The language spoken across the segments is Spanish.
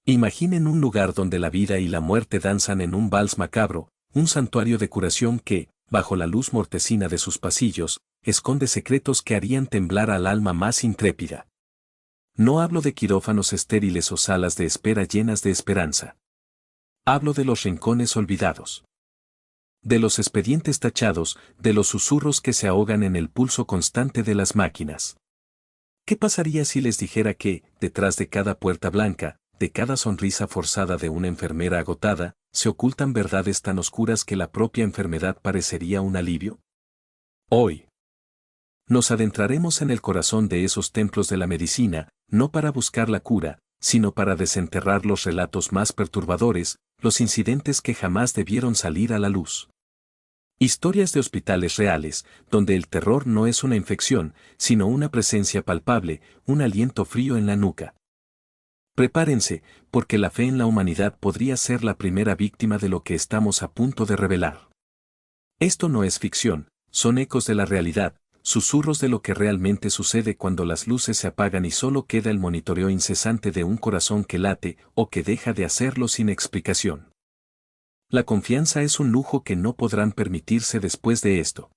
Imaginen un lugar donde la vida y la muerte danzan en un vals macabro, un santuario de curación que, bajo la luz mortecina de sus pasillos, esconde secretos que harían temblar al alma más intrépida. No hablo de quirófanos estériles o salas de espera llenas de esperanza. Hablo de los rincones olvidados. De los expedientes tachados, de los susurros que se ahogan en el pulso constante de las máquinas. ¿Qué pasaría si les dijera que, detrás de cada puerta blanca, de cada sonrisa forzada de una enfermera agotada, se ocultan verdades tan oscuras que la propia enfermedad parecería un alivio? Hoy nos adentraremos en el corazón de esos templos de la medicina, no para buscar la cura, sino para desenterrar los relatos más perturbadores, los incidentes que jamás debieron salir a la luz. Historias de hospitales reales, donde el terror no es una infección, sino una presencia palpable, un aliento frío en la nuca. Prepárense, porque la fe en la humanidad podría ser la primera víctima de lo que estamos a punto de revelar. Esto no es ficción, son ecos de la realidad, susurros de lo que realmente sucede cuando las luces se apagan y solo queda el monitoreo incesante de un corazón que late o que deja de hacerlo sin explicación. La confianza es un lujo que no podrán permitirse después de esto.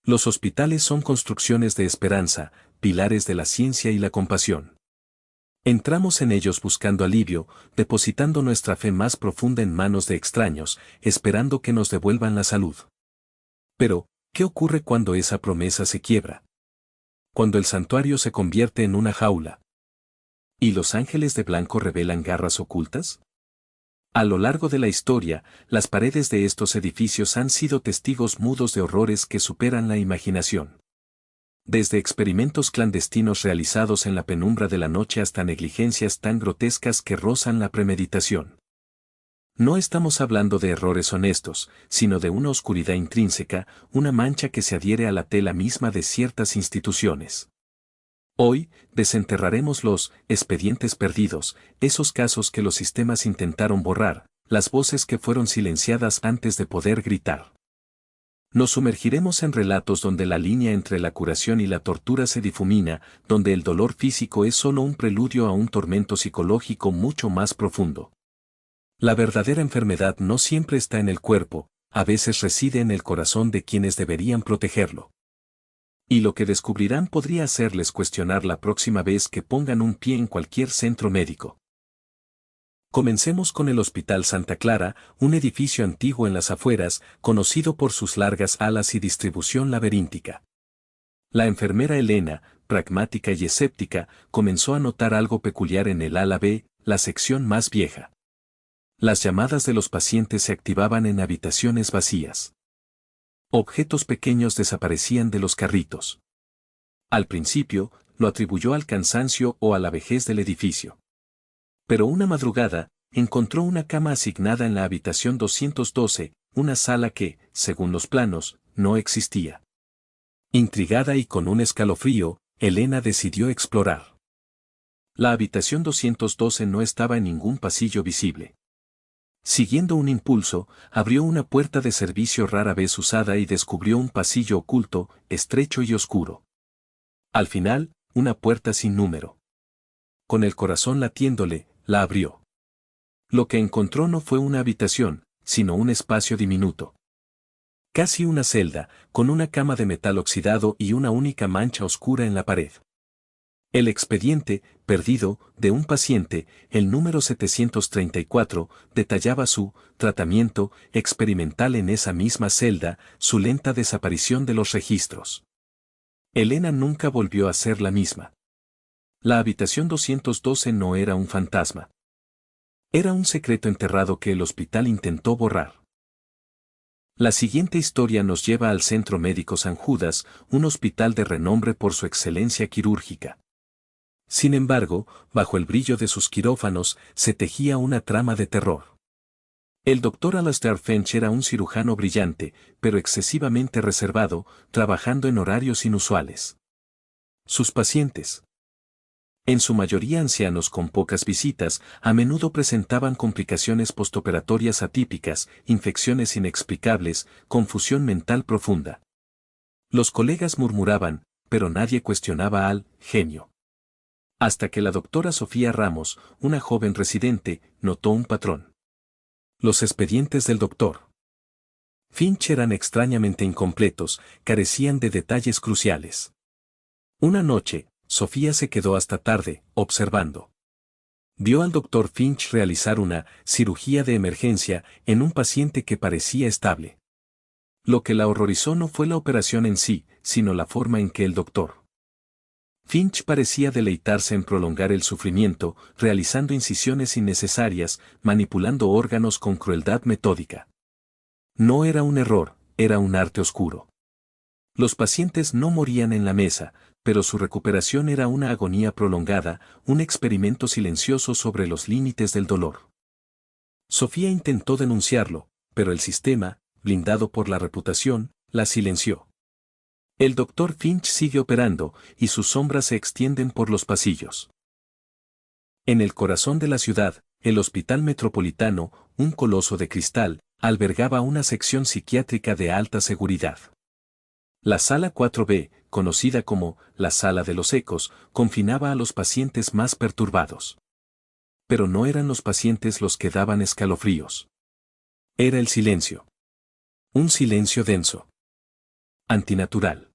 Los hospitales son construcciones de esperanza, pilares de la ciencia y la compasión. Entramos en ellos buscando alivio, depositando nuestra fe más profunda en manos de extraños, esperando que nos devuelvan la salud. Pero, ¿qué ocurre cuando esa promesa se quiebra? Cuando el santuario se convierte en una jaula. ¿Y los ángeles de blanco revelan garras ocultas? A lo largo de la historia, las paredes de estos edificios han sido testigos mudos de horrores que superan la imaginación. Desde experimentos clandestinos realizados en la penumbra de la noche hasta negligencias tan grotescas que rozan la premeditación. No estamos hablando de errores honestos, sino de una oscuridad intrínseca, una mancha que se adhiere a la tela misma de ciertas instituciones. Hoy, desenterraremos los expedientes perdidos, esos casos que los sistemas intentaron borrar, las voces que fueron silenciadas antes de poder gritar. Nos sumergiremos en relatos donde la línea entre la curación y la tortura se difumina, donde el dolor físico es solo un preludio a un tormento psicológico mucho más profundo. La verdadera enfermedad no siempre está en el cuerpo, a veces reside en el corazón de quienes deberían protegerlo. Y lo que descubrirán podría hacerles cuestionar la próxima vez que pongan un pie en cualquier centro médico. Comencemos con el Hospital Santa Clara, un edificio antiguo en las afueras, conocido por sus largas alas y distribución laberíntica. La enfermera Elena, pragmática y escéptica, comenzó a notar algo peculiar en el ala B, la sección más vieja. Las llamadas de los pacientes se activaban en habitaciones vacías. Objetos pequeños desaparecían de los carritos. Al principio, lo atribuyó al cansancio o a la vejez del edificio. Pero una madrugada, encontró una cama asignada en la habitación 212, una sala que, según los planos, no existía. Intrigada y con un escalofrío, Elena decidió explorar. La habitación 212 no estaba en ningún pasillo visible. Siguiendo un impulso, abrió una puerta de servicio rara vez usada y descubrió un pasillo oculto, estrecho y oscuro. Al final, una puerta sin número. Con el corazón latiéndole, la abrió. Lo que encontró no fue una habitación, sino un espacio diminuto. Casi una celda, con una cama de metal oxidado y una única mancha oscura en la pared. El expediente, perdido, de un paciente, el número 734, detallaba su tratamiento experimental en esa misma celda, su lenta desaparición de los registros. Elena nunca volvió a ser la misma. La habitación 212 no era un fantasma. Era un secreto enterrado que el hospital intentó borrar. La siguiente historia nos lleva al Centro Médico San Judas, un hospital de renombre por su excelencia quirúrgica. Sin embargo, bajo el brillo de sus quirófanos, se tejía una trama de terror. El doctor Alastair Finch era un cirujano brillante, pero excesivamente reservado, trabajando en horarios inusuales. Sus pacientes, en su mayoría ancianos con pocas visitas, a menudo presentaban complicaciones postoperatorias atípicas, infecciones inexplicables, confusión mental profunda. Los colegas murmuraban, pero nadie cuestionaba al genio. Hasta que la doctora Sofía Ramos, una joven residente, notó un patrón. Los expedientes del doctor Finch eran extrañamente incompletos, carecían de detalles cruciales. Una noche, Sofía se quedó hasta tarde, observando. Vio al doctor Finch realizar una cirugía de emergencia en un paciente que parecía estable. Lo que la horrorizó no fue la operación en sí, sino la forma en que el doctor Finch parecía deleitarse en prolongar el sufrimiento, realizando incisiones innecesarias, manipulando órganos con crueldad metódica. No era un error, era un arte oscuro. Los pacientes no morían en la mesa, pero su recuperación era una agonía prolongada, un experimento silencioso sobre los límites del dolor. Sofía intentó denunciarlo, pero el sistema, blindado por la reputación, la silenció. El doctor Finch sigue operando, y sus sombras se extienden por los pasillos. En el corazón de la ciudad, el Hospital Metropolitano, un coloso de cristal, albergaba una sección psiquiátrica de alta seguridad. La Sala 4B, conocida como la Sala de los Ecos, confinaba a los pacientes más perturbados. Pero no eran los pacientes los que daban escalofríos. Era el silencio. Un silencio denso. Antinatural.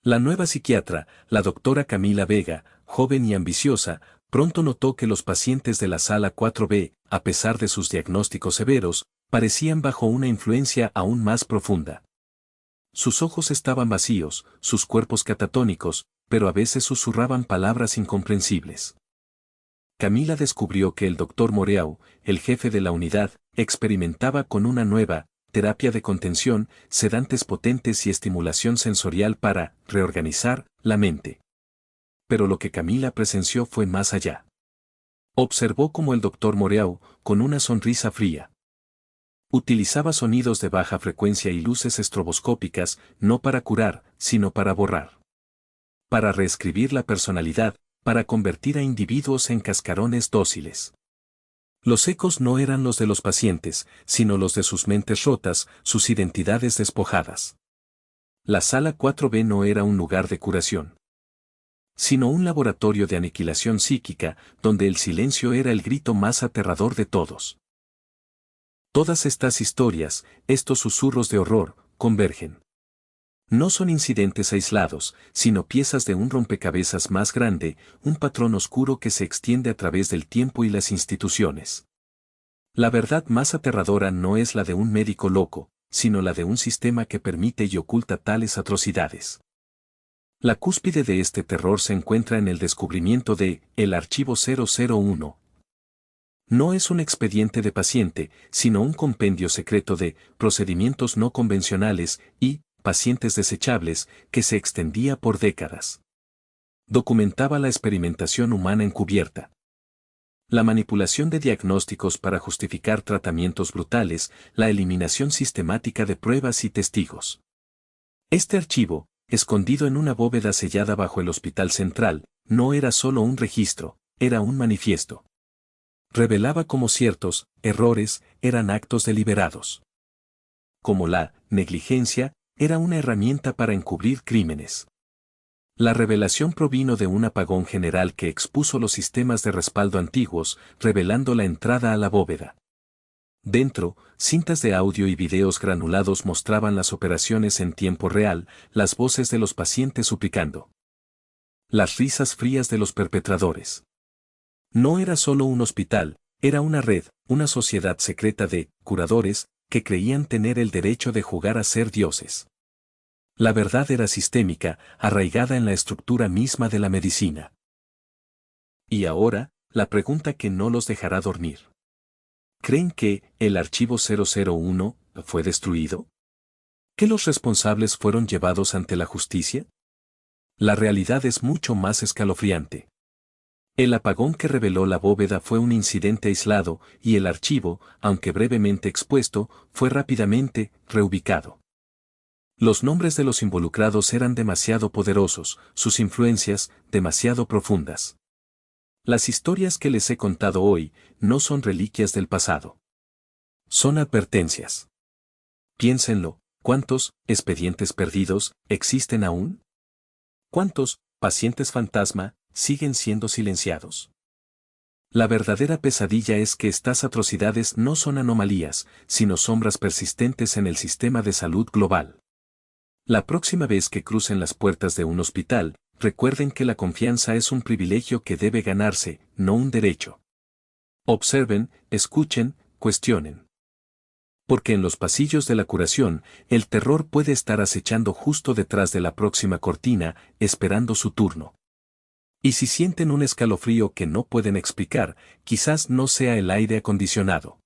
La nueva psiquiatra, la doctora Camila Vega, joven y ambiciosa, pronto notó que los pacientes de la Sala 4B, a pesar de sus diagnósticos severos, parecían bajo una influencia aún más profunda. Sus ojos estaban vacíos, sus cuerpos catatónicos, pero a veces susurraban palabras incomprensibles. Camila descubrió que el doctor Moreau, el jefe de la unidad, experimentaba con una nueva terapia de contención, sedantes potentes y estimulación sensorial para reorganizar la mente. Pero lo que Camila presenció fue más allá. Observó cómo el doctor Moreau, con una sonrisa fría, utilizaba sonidos de baja frecuencia y luces estroboscópicas, no para curar, sino para borrar. Para reescribir la personalidad, para convertir a individuos en cascarones dóciles. Los ecos no eran los de los pacientes, sino los de sus mentes rotas, sus identidades despojadas. La Sala 4B no era un lugar de curación, sino un laboratorio de aniquilación psíquica, donde el silencio era el grito más aterrador de todos. Todas estas historias, estos susurros de horror, convergen. No son incidentes aislados, sino piezas de un rompecabezas más grande, un patrón oscuro que se extiende a través del tiempo y las instituciones. La verdad más aterradora no es la de un médico loco, sino la de un sistema que permite y oculta tales atrocidades. La cúspide de este terror se encuentra en el descubrimiento de el Archivo 001. No es un expediente de paciente, sino un compendio secreto de procedimientos no convencionales y pacientes desechables, que se extendía por décadas. Documentaba la experimentación humana encubierta. La manipulación de diagnósticos para justificar tratamientos brutales, la eliminación sistemática de pruebas y testigos. Este archivo, escondido en una bóveda sellada bajo el Hospital Central, no era solo un registro, era un manifiesto. Revelaba cómo ciertos errores eran actos deliberados. Como la negligencia, era una herramienta para encubrir crímenes. La revelación provino de un apagón general que expuso los sistemas de respaldo antiguos, revelando la entrada a la bóveda. Dentro, cintas de audio y videos granulados mostraban las operaciones en tiempo real, las voces de los pacientes suplicando. Las risas frías de los perpetradores. No era solo un hospital, era una red, una sociedad secreta de curadores, que creían tener el derecho de jugar a ser dioses. La verdad era sistémica, arraigada en la estructura misma de la medicina. Y ahora, la pregunta que no los dejará dormir. ¿Creen que el Archivo 001 fue destruido? ¿Que los responsables fueron llevados ante la justicia? La realidad es mucho más escalofriante. El apagón que reveló la bóveda fue un incidente aislado, y el archivo, aunque brevemente expuesto, fue rápidamente reubicado. Los nombres de los involucrados eran demasiado poderosos, sus influencias demasiado profundas. Las historias que les he contado hoy no son reliquias del pasado. Son advertencias. Piénsenlo, ¿cuántos expedientes perdidos existen aún? ¿Cuántos pacientes fantasma siguen siendo silenciados. La verdadera pesadilla es que estas atrocidades no son anomalías, sino sombras persistentes en el sistema de salud global. La próxima vez que crucen las puertas de un hospital, recuerden que la confianza es un privilegio que debe ganarse, no un derecho. Observen, escuchen, cuestionen. Porque en los pasillos de la curación, el terror puede estar acechando justo detrás de la próxima cortina, esperando su turno. Y si sienten un escalofrío que no pueden explicar, quizás no sea el aire acondicionado.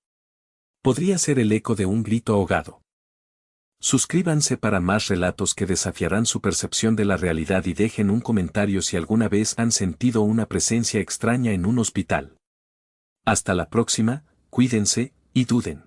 Podría ser el eco de un grito ahogado. Suscríbanse para más relatos que desafiarán su percepción de la realidad y dejen un comentario si alguna vez han sentido una presencia extraña en un hospital. Hasta la próxima, cuídense y duden.